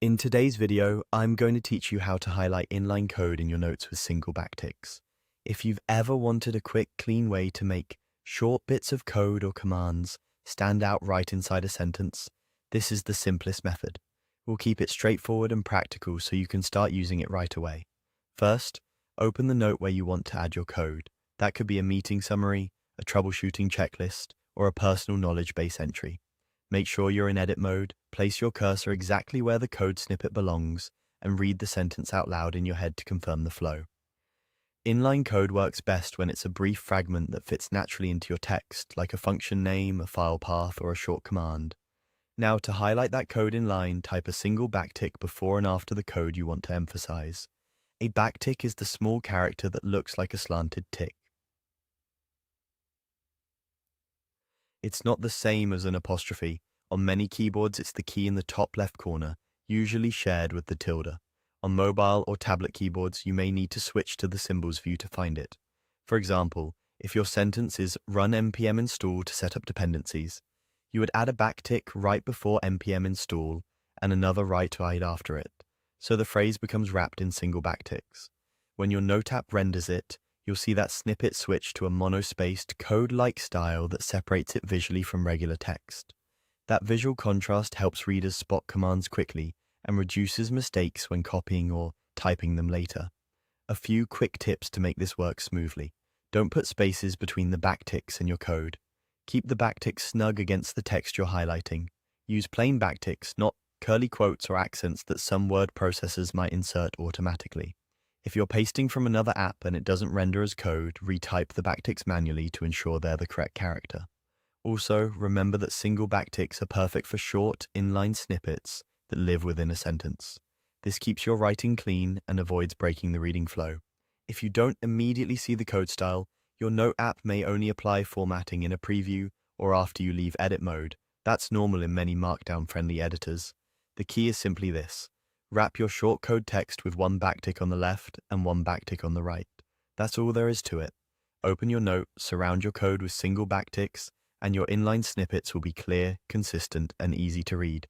In today's video, I'm going to teach you how to highlight inline code in your notes with single backticks. If you've ever wanted a quick, clean way to make short bits of code or commands stand out right inside a sentence, this is the simplest method. We'll keep it straightforward and practical so you can start using it right away. First, open the note where you want to add your code. That could be a meeting summary, a troubleshooting checklist, or a personal knowledge base entry. Make sure you're in edit mode, place your cursor exactly where the code snippet belongs, and read the sentence out loud in your head to confirm the flow. Inline code works best when it's a brief fragment that fits naturally into your text, like a function name, a file path, or a short command. Now, to highlight that code in line, type a single backtick before and after the code you want to emphasize. A backtick is the small character that looks like a slanted tick. It's not the same as an apostrophe. On many keyboards, it's the key in the top left corner, usually shared with the tilde. On mobile or tablet keyboards, you may need to switch to the symbols view to find it. For example, if your sentence is run npm install to set up dependencies, you would add a backtick right before npm install and another right after it, so the phrase becomes wrapped in single backticks. When your Note app renders it, you'll see that snippet switch to a monospaced, code-like style that separates it visually from regular text. That visual contrast helps readers spot commands quickly and reduces mistakes when copying or typing them later. A few quick tips to make this work smoothly. Don't put spaces between the backticks in your code. Keep the backticks snug against the text you're highlighting. Use plain backticks, not curly quotes or accents that some word processors might insert automatically. If you're pasting from another app and it doesn't render as code, retype the backticks manually to ensure they're the correct character. Also, remember that single backticks are perfect for short, inline snippets that live within a sentence. This keeps your writing clean and avoids breaking the reading flow. If you don't immediately see the code style, your Note app may only apply formatting in a preview or after you leave edit mode. That's normal in many Markdown-friendly editors. The key is simply this. Wrap your short code text with one backtick on the left and one backtick on the right. That's all there is to it. Open your Note, surround your code with single backticks, and your inline snippets will be clear, consistent, and easy to read.